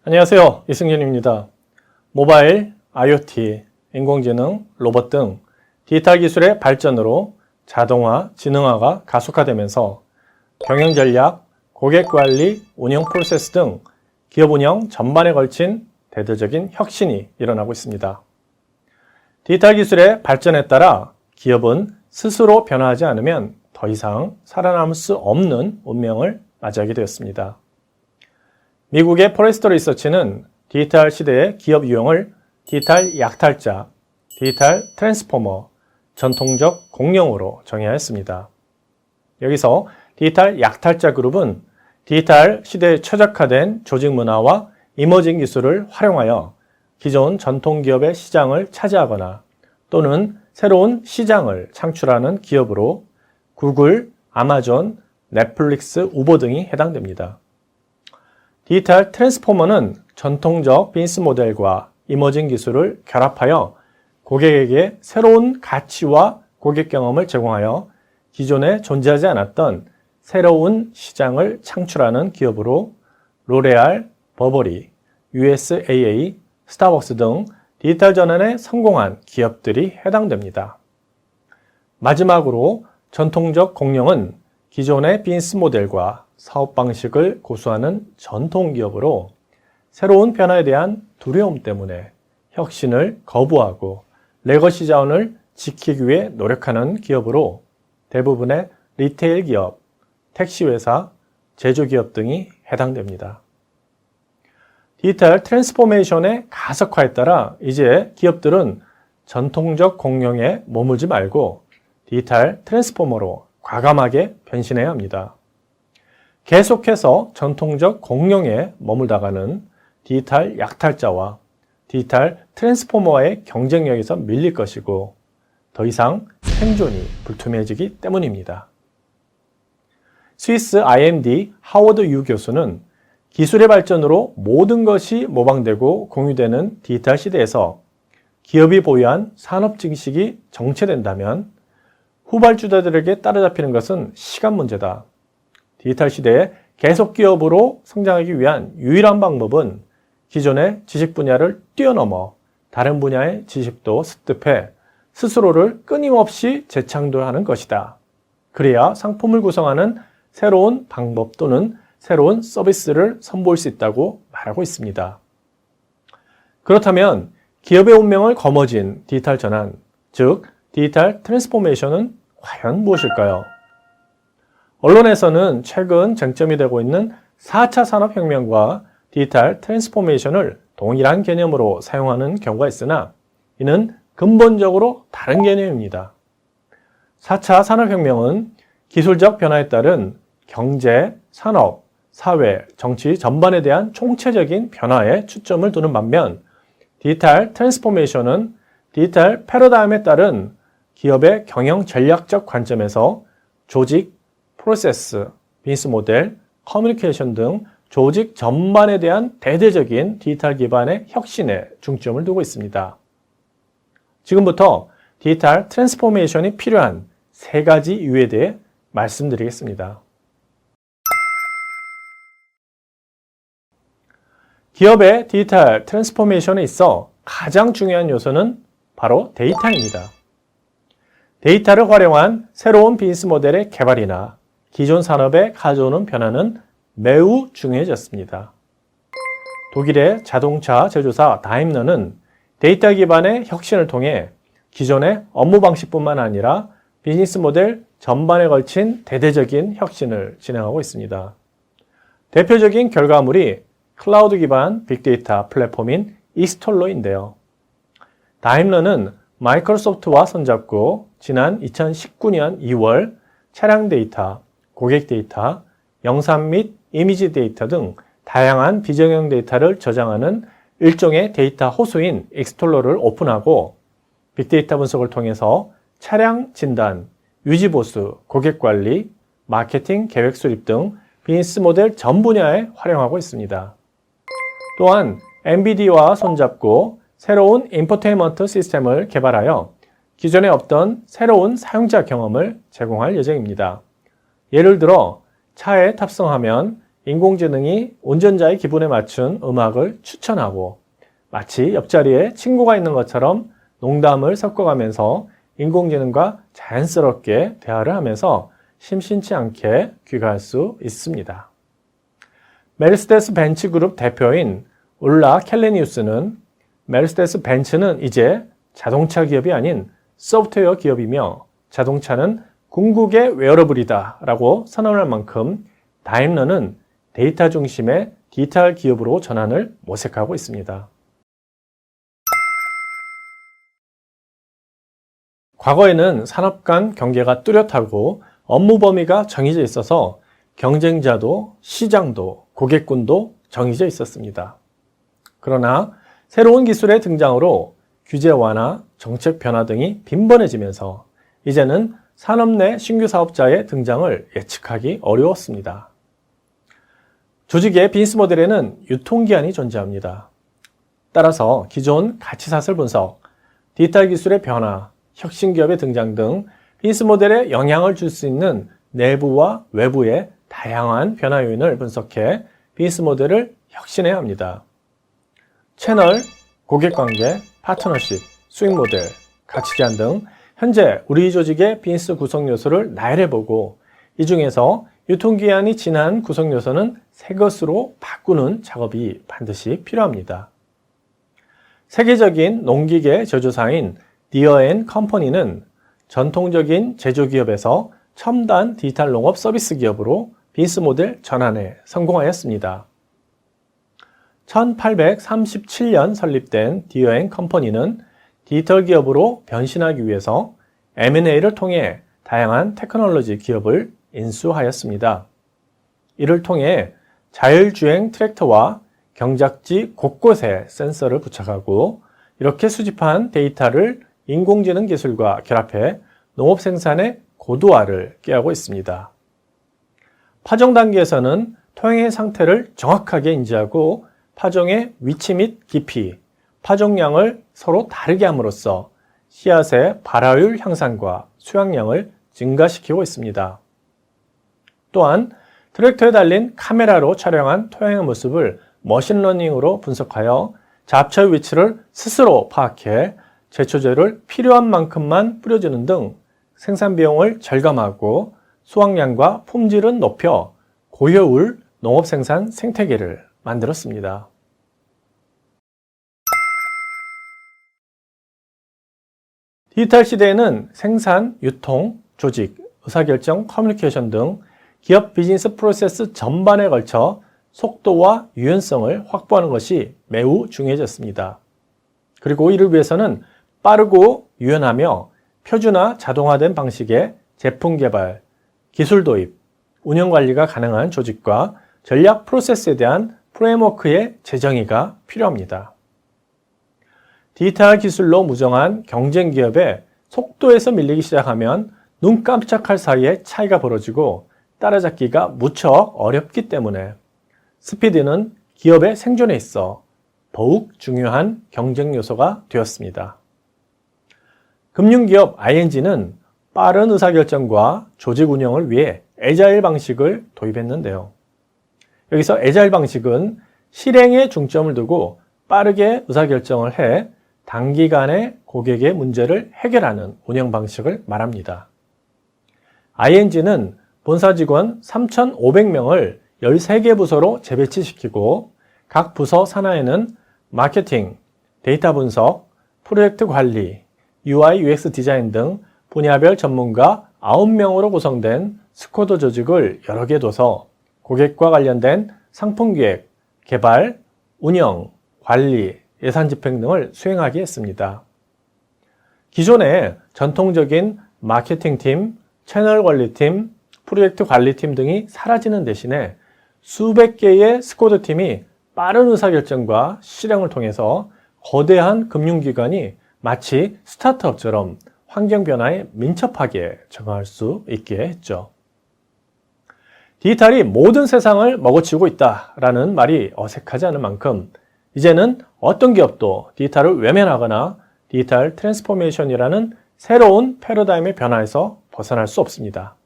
안녕하세요. 이승윤입니다. 모바일, IoT, 인공지능, 로봇 등 디지털 기술의 발전으로 자동화, 지능화가 가속화되면서 경영전략, 고객관리, 운영 프로세스 등 기업 운영 전반에 걸친 대대적인 혁신이 일어나고 있습니다. 디지털 기술의 발전에 따라 기업은 스스로 변화하지 않으면 더 이상 살아남을 수 없는 운명을 맞이하게 되었습니다. 미국의 포레스터 리서치는 디지털 시대의 기업 유형을 디지털 약탈자, 디지털 트랜스포머, 전통적 공룡으로 정의하였습니다. 여기서 디지털 약탈자 그룹은 디지털 시대에 최적화된 조직 문화와 이머징 기술을 활용하여 기존 전통 기업의 시장을 차지하거나 또는 새로운 시장을 창출하는 기업으로 구글, 아마존, 넷플릭스, 우버 등이 해당됩니다. 디지털 트랜스포머는 전통적 비즈니스 모델과 이머징 기술을 결합하여 고객에게 새로운 가치와 고객 경험을 제공하여 기존에 존재하지 않았던 새로운 시장을 창출하는 기업으로 로레알, 버버리, USAA, 스타벅스 등 디지털 전환에 성공한 기업들이 해당됩니다. 마지막으로 전통적 공룡은 기존의 비즈니스 모델과 사업 방식을 고수하는 전통 기업으로 새로운 변화에 대한 두려움 때문에 혁신을 거부하고 레거시 자원을 지키기 위해 노력하는 기업으로 대부분의 리테일 기업, 택시 회사, 제조기업 등이 해당됩니다. 디지털 트랜스포메이션의 가속화에 따라 이제 기업들은 전통적 공룡에 머물지 말고 디지털 트랜스포머로 과감하게 변신해야 합니다. 계속해서 전통적 공룡에 머물다가는 디지털 약탈자와 디지털 트랜스포머와의 경쟁력에서 밀릴 것이고 더 이상 생존이 불투명해지기 때문입니다. 스위스 IMD 하워드 유 교수는 기술의 발전으로 모든 것이 모방되고 공유되는 디지털 시대에서 기업이 보유한 산업 지식이 정체된다면 후발주자들에게 따라잡히는 것은 시간 문제다. 디지털 시대에 계속 기업으로 성장하기 위한 유일한 방법은 기존의 지식 분야를 뛰어넘어 다른 분야의 지식도 습득해 스스로를 끊임없이 재창조하는 것이다. 그래야 상품을 구성하는 새로운 방법 또는 새로운 서비스를 선보일 수 있다고 말하고 있습니다. 그렇다면 기업의 운명을 거머쥔 디지털 전환, 즉 디지털 트랜스포메이션은 과연 무엇일까요? 언론에서는 최근 쟁점이 되고 있는 4차 산업혁명과 디지털 트랜스포메이션을 동일한 개념으로 사용하는 경우가 있으나 이는 근본적으로 다른 개념입니다. 4차 산업혁명은 기술적 변화에 따른 경제, 산업, 사회, 정치 전반에 대한 총체적인 변화에 초점을 두는 반면 디지털 트랜스포메이션은 디지털 패러다임에 따른 기업의 경영 전략적 관점에서 조직, 프로세스, 비즈니스 모델, 커뮤니케이션 등 조직 전반에 대한 대대적인 디지털 기반의 혁신에 중점을 두고 있습니다. 지금부터 디지털 트랜스포메이션이 필요한 3가지 이유에 대해 말씀드리겠습니다. 기업의 디지털 트랜스포메이션에 있어 가장 중요한 요소는 바로 데이터입니다. 데이터를 활용한 새로운 비즈니스 모델의 개발이나 기존 산업에 가져오는 변화는 매우 중요해졌습니다. 독일의 자동차 제조사 다임러는 데이터 기반의 혁신을 통해 기존의 업무 방식뿐만 아니라 비즈니스 모델 전반에 걸친 대대적인 혁신을 진행하고 있습니다. 대표적인 결과물이 클라우드 기반 빅데이터 플랫폼인 익스톨러인데요. 다임러는 마이크로소프트와 손잡고 지난 2019년 2월 차량 데이터, 고객 데이터, 영상 및 이미지 데이터 등 다양한 비정형 데이터를 저장하는 일종의 데이터 호수인 익스톨러를 오픈하고 빅데이터 분석을 통해서 차량 진단, 유지 보수, 고객 관리, 마케팅, 계획 수립 등 비즈니스 모델 전 분야에 활용하고 있습니다. 또한 NVIDIA와 손잡고 새로운 인포테인먼트 시스템을 개발하여 기존에 없던 새로운 사용자 경험을 제공할 예정입니다. 예를 들어 차에 탑승하면 인공지능이 운전자의 기분에 맞춘 음악을 추천하고 마치 옆자리에 친구가 있는 것처럼 농담을 섞어가면서 인공지능과 자연스럽게 대화를 하면서 심심치 않게 귀가할 수 있습니다. 메르세데스 벤츠 그룹 대표인 울라 켈레니우스는 메르세데스 벤츠는 이제 자동차 기업이 아닌 소프트웨어 기업이며 자동차는 궁극의 웨어러블이다 라고 선언할 만큼 다임러는 데이터 중심의 디지털 기업으로 전환을 모색하고 있습니다. 과거에는 산업 간 경계가 뚜렷하고 업무 범위가 정해져 있어서 경쟁자도 시장도 고객군도 정해져 있었습니다. 그러나 새로운 기술의 등장으로 규제 완화, 정책 변화 등이 빈번해지면서 이제는 산업 내 신규 사업자의 등장을 예측하기 어려웠습니다. 조직의 비즈니스 모델에는 유통기한이 존재합니다. 따라서 기존 가치사슬 분석, 디지털 기술의 변화, 혁신 기업의 등장 등 비즈니스 모델에 영향을 줄 수 있는 내부와 외부의 다양한 변화 요인을 분석해 비즈니스 모델을 혁신해야 합니다. 채널, 고객관계, 파트너십, 수익 모델, 가치 제한 등 현재 우리 조직의 비즈니스 구성 요소를 나열해보고 이 중에서 유통기한이 지난 구성 요소는 새 것으로 바꾸는 작업이 반드시 필요합니다. 세계적인 농기계 제조사인 디어 & 컴퍼니는 전통적인 제조기업에서 첨단 디지털 농업 서비스 기업으로 비즈니스 모델 전환에 성공하였습니다. 1837년 설립된 디어 & 컴퍼니는 디지털 기업으로 변신하기 위해서 M&A를 통해 다양한 테크놀로지 기업을 인수하였습니다. 이를 통해 자율주행 트랙터와 경작지 곳곳에 센서를 부착하고 이렇게 수집한 데이터를 인공지능 기술과 결합해 농업 생산의 고도화를 꾀하고 있습니다. 파종 단계에서는 토양의 상태를 정확하게 인지하고 파종의 위치 및 깊이, 파종량을 서로 다르게 함으로써 씨앗의 발화율 향상과 수확량을 증가시키고 있습니다. 또한 트랙터에 달린 카메라로 촬영한 토양의 모습을 머신러닝으로 분석하여 잡초의 위치를 스스로 파악해 제초제를 필요한 만큼만 뿌려주는 등 생산 비용을 절감하고 수확량과 품질은 높여 고효율 농업 생산 생태계를 만들었습니다. 디지털 시대에는 생산, 유통, 조직, 의사결정, 커뮤니케이션 등 기업 비즈니스 프로세스 전반에 걸쳐 속도와 유연성을 확보하는 것이 매우 중요해졌습니다. 그리고 이를 위해서는 빠르고 유연하며 표준화 자동화된 방식의 제품 개발, 기술 도입, 운영 관리가 가능한 조직과 전략 프로세스에 대한 프레임워크의 재정의가 필요합니다. 디지털 기술로 무정한 경쟁 기업의 속도에서 밀리기 시작하면 눈 깜짝할 사이에 차이가 벌어지고 따라잡기가 무척 어렵기 때문에 스피드는 기업의 생존에 있어 더욱 중요한 경쟁 요소가 되었습니다. 금융기업 ING는 빠른 의사결정과 조직 운영을 위해 애자일 방식을 도입했는데요. 여기서 애자일 방식은 실행에 중점을 두고 빠르게 의사결정을 해 단기간에 고객의 문제를 해결하는 운영 방식을 말합니다. ING는 본사 직원 3,500명을 13개 부서로 재배치시키고 각 부서 산하에는 마케팅, 데이터 분석, 프로젝트 관리, UI, UX 디자인 등 분야별 전문가 9명으로 구성된 스쿼드 조직을 여러 개 둬서 고객과 관련된 상품 기획, 개발, 운영, 관리, 예산 집행 등을 수행하게 했습니다. 기존의 전통적인 마케팅팀, 채널 관리팀, 프로젝트 관리팀 등이 사라지는 대신에 수백 개의 스쿼드 팀이 빠른 의사결정과 실행을 통해서 거대한 금융기관이 마치 스타트업처럼 환경 변화에 민첩하게 적응할 수 있게 했죠. 디지털이 모든 세상을 먹어치우고 있다라는 말이 어색하지 않은 만큼 이제는 어떤 기업도 디지털을 외면하거나 디지털 트랜스포메이션이라는 새로운 패러다임의 변화에서 벗어날 수 없습니다.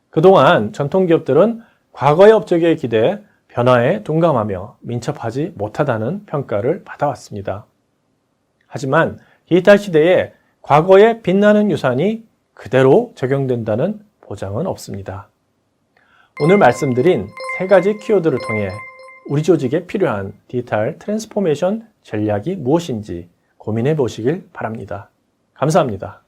그동안 전통 기업들은 과거의 업적에 기대 변화에 둔감하며 민첩하지 못하다는 평가를 받아왔습니다. 하지만 디지털 시대에 과거의 빛나는 유산이 그대로 적용된다는 보장은 없습니다. 오늘 말씀드린 3가지 키워드를 통해 우리 조직에 필요한 디지털 트랜스포메이션 전략이 무엇인지 고민해 보시길 바랍니다. 감사합니다.